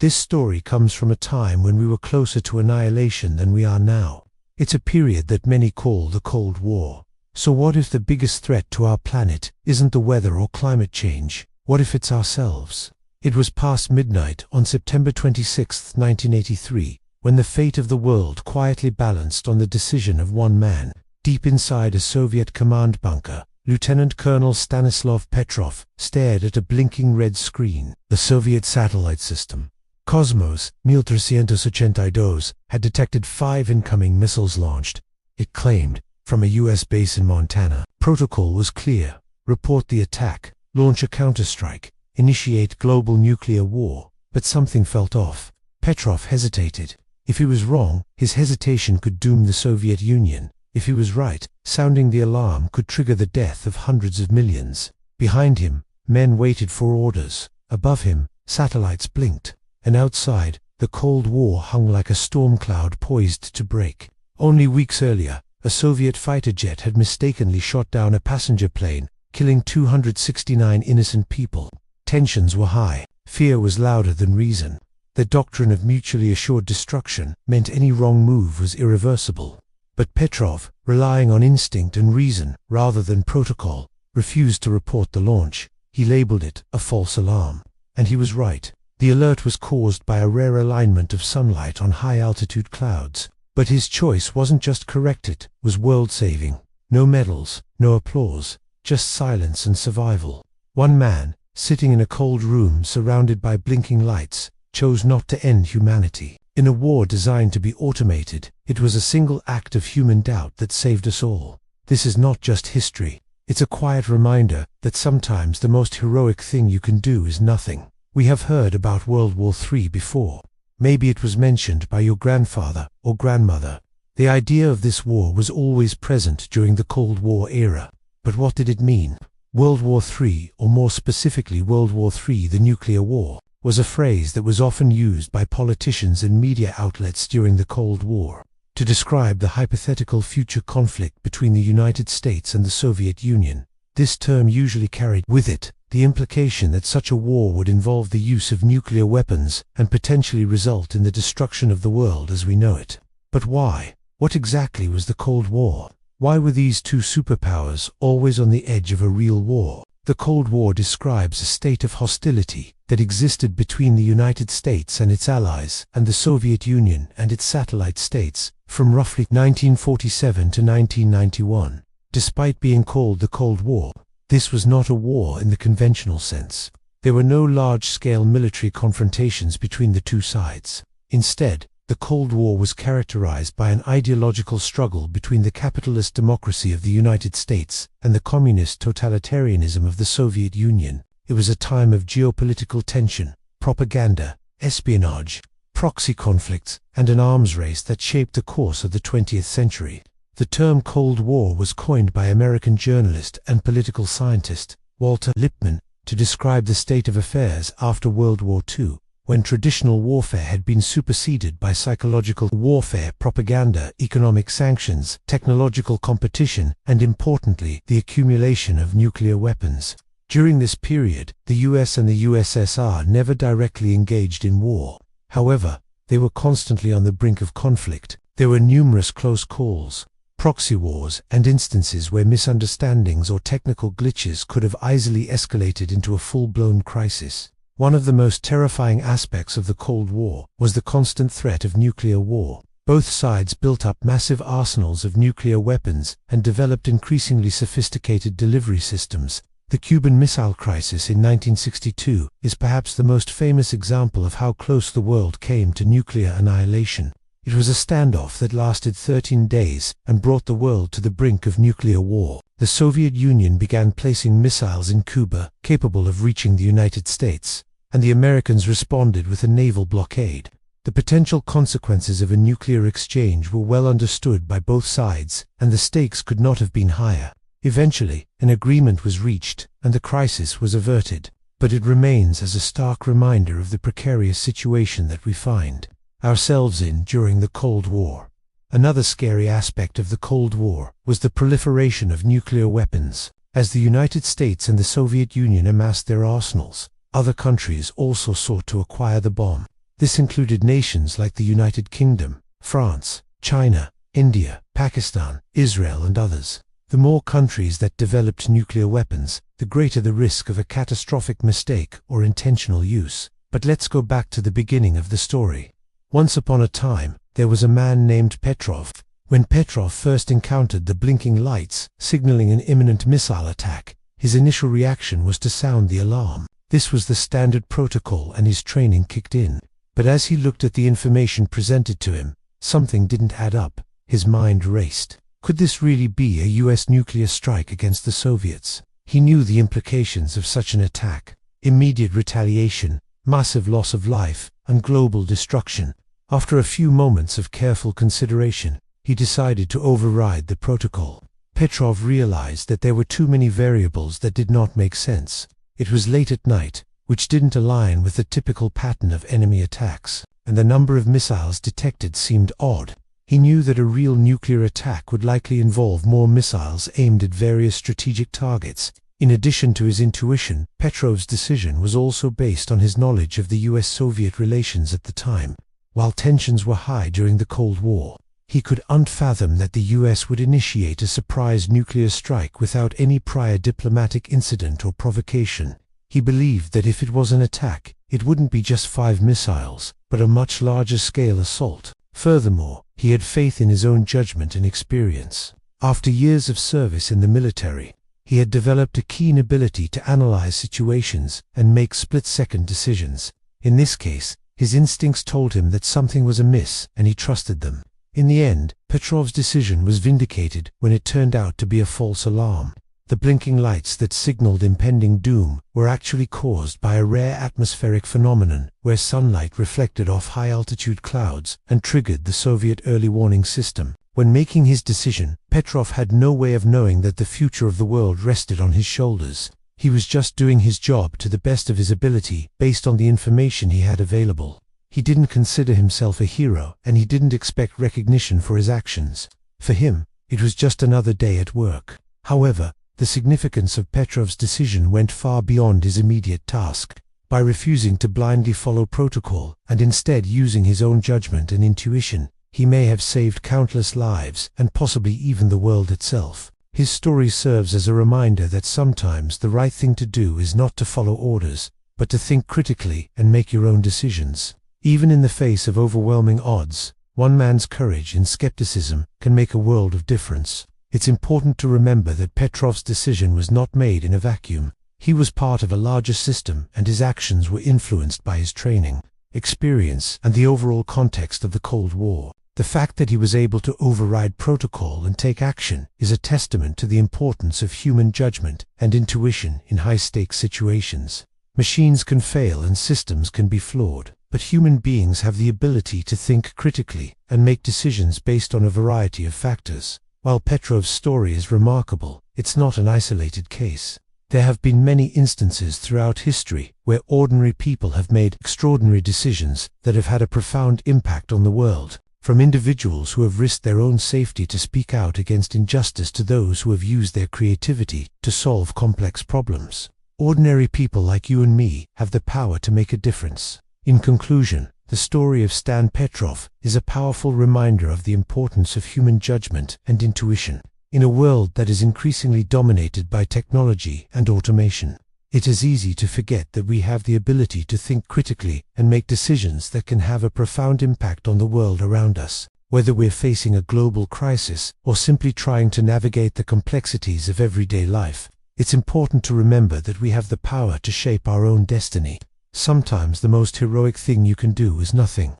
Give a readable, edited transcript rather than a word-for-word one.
This story comes from a time when we were closer to annihilation than we are now. It's a period that many call the Cold War. So what if the biggest threat to our planet isn't the weather or climate change? What if it's ourselves? It was past midnight on September 26, 1983, when the fate of the world quietly balanced on the decision of one man. Deep inside a Soviet command bunker, Lieutenant Colonel Stanislav Petrov stared at a blinking red screen. The Soviet satellite system, Cosmos 1382, had detected 5 incoming missiles launched, it claimed, from a U.S. base in Montana. Protocol was clear: report the attack, launch a counterstrike, initiate global nuclear war. But something felt off. Petrov hesitated. If he was wrong, his hesitation could doom the Soviet Union. If he was right, sounding the alarm could trigger the death of hundreds of millions. Behind him, men waited for orders. Above him, satellites blinked. And outside, the Cold War hung like a storm cloud poised to break. Only weeks earlier, a Soviet fighter jet had mistakenly shot down a passenger plane, killing 269 innocent people. Tensions were high. Fear was louder than reason. The doctrine of mutually assured destruction meant any wrong move was irreversible. But Petrov, relying on instinct and reason rather than protocol, refused to report the launch. He labeled it a false alarm. And he was right. The alert was caused by a rare alignment of sunlight on high-altitude clouds. But his choice wasn't just correct, it was world-saving. No medals, no applause, just silence and survival. One man, sitting in a cold room surrounded by blinking lights, chose not to end humanity. In a war designed to be automated, it was a single act of human doubt that saved us all. This is not just history. It's a quiet reminder that sometimes the most heroic thing you can do is nothing. We have heard about World War III before. Maybe it was mentioned by your grandfather or grandmother. The idea of this war was always present during the Cold War era. But what did it mean? World War III, or more specifically World War III, the nuclear war, was a phrase that was often used by politicians and media outlets during the Cold War to describe the hypothetical future conflict between the United States and the Soviet Union. This term usually carried with it the implication that such a war would involve the use of nuclear weapons and potentially result in the destruction of the world as we know it. But why? What exactly was the Cold War? Why were these two superpowers always on the edge of a real war? The Cold War describes a state of hostility that existed between the United States and its allies and the Soviet Union and its satellite states from roughly 1947 to 1991. Despite being called the Cold War, this was not a war in the conventional sense. There were no large-scale military confrontations between the two sides. Instead, the Cold War was characterized by an ideological struggle between the capitalist democracy of the United States and the communist totalitarianism of the Soviet Union. It was a time of geopolitical tension, propaganda, espionage, proxy conflicts, and an arms race that shaped the course of the 20th century. The term Cold War was coined by American journalist and political scientist Walter Lippmann to describe the state of affairs after World War II, when traditional warfare had been superseded by psychological warfare, propaganda, economic sanctions, technological competition, and importantly, the accumulation of nuclear weapons. During this period, the US and the USSR never directly engaged in war. However, they were constantly on the brink of conflict. There were numerous close calls, proxy wars, and instances where misunderstandings or technical glitches could have easily escalated into a full-blown crisis. One of the most terrifying aspects of the Cold War was the constant threat of nuclear war. Both sides built up massive arsenals of nuclear weapons and developed increasingly sophisticated delivery systems. The Cuban Missile Crisis in 1962 is perhaps the most famous example of how close the world came to nuclear annihilation. It was a standoff that lasted 13 days and brought the world to the brink of nuclear war. The Soviet Union began placing missiles in Cuba, capable of reaching the United States, and the Americans responded with a naval blockade. The potential consequences of a nuclear exchange were well understood by both sides, and the stakes could not have been higher. Eventually, an agreement was reached, and the crisis was averted. But it remains as a stark reminder of the precarious situation that we find ourselves in during the Cold War. Another scary aspect of the Cold War was the proliferation of nuclear weapons. As the United States and the Soviet Union amassed their arsenals, other countries also sought to acquire the bomb. This included nations like the United Kingdom, France, China, India, Pakistan, Israel, and others. The more countries that developed nuclear weapons, the greater the risk of a catastrophic mistake or intentional use. But let's go back to the beginning of the story. Once upon a time, there was a man named Petrov. When Petrov first encountered the blinking lights signaling an imminent missile attack, his initial reaction was to sound the alarm. This was the standard protocol, and his training kicked in. But as he looked at the information presented to him, something didn't add up. His mind raced. Could this really be a US nuclear strike against the Soviets? He knew the implications of such an attack: immediate retaliation, massive loss of life, and global destruction. After a few moments of careful consideration, he decided to override the protocol. Petrov realized that there were too many variables that did not make sense. It was late at night, which didn't align with the typical pattern of enemy attacks, and the number of missiles detected seemed odd. He knew that a real nuclear attack would likely involve more missiles aimed at various strategic targets. In addition to his intuition, Petrov's decision was also based on his knowledge of the US-Soviet relations at the time. While tensions were high during the Cold War, he could unfathom that the US would initiate a surprise nuclear strike without any prior diplomatic incident or provocation. He believed that if it was an attack, it wouldn't be just 5 missiles, but a much larger scale assault. Furthermore, he had faith in his own judgment and experience. After years of service in the military, he had developed a keen ability to analyze situations and make split-second decisions. In this case, his instincts told him that something was amiss, and he trusted them. In the end, Petrov's decision was vindicated when it turned out to be a false alarm. The blinking lights that signaled impending doom were actually caused by a rare atmospheric phenomenon where sunlight reflected off high-altitude clouds and triggered the Soviet early warning system. When making his decision, Petrov had no way of knowing that the future of the world rested on his shoulders. He was just doing his job to the best of his ability based on the information he had available. He didn't consider himself a hero, and he didn't expect recognition for his actions. For him, it was just another day at work. However, the significance of Petrov's decision went far beyond his immediate task. By refusing to blindly follow protocol and instead using his own judgment and intuition, he may have saved countless lives and possibly even the world itself. His story serves as a reminder that sometimes the right thing to do is not to follow orders, but to think critically and make your own decisions. Even in the face of overwhelming odds, one man's courage and skepticism can make a world of difference. It's important to remember that Petrov's decision was not made in a vacuum. He was part of a larger system, and his actions were influenced by his training, experience, and the overall context of the Cold War. The fact that he was able to override protocol and take action is a testament to the importance of human judgment and intuition in high-stakes situations. Machines can fail and systems can be flawed, but human beings have the ability to think critically and make decisions based on a variety of factors. While Petrov's story is remarkable, it's not an isolated case. There have been many instances throughout history where ordinary people have made extraordinary decisions that have had a profound impact on the world, from individuals who have risked their own safety to speak out against injustice to those who have used their creativity to solve complex problems. Ordinary people like you and me have the power to make a difference. In conclusion, the story of Stan Petrov is a powerful reminder of the importance of human judgment and intuition. In a world that is increasingly dominated by technology and automation, it is easy to forget that we have the ability to think critically and make decisions that can have a profound impact on the world around us. Whether we're facing a global crisis or simply trying to navigate the complexities of everyday life, it's important to remember that we have the power to shape our own destiny. Sometimes the most heroic thing you can do is nothing.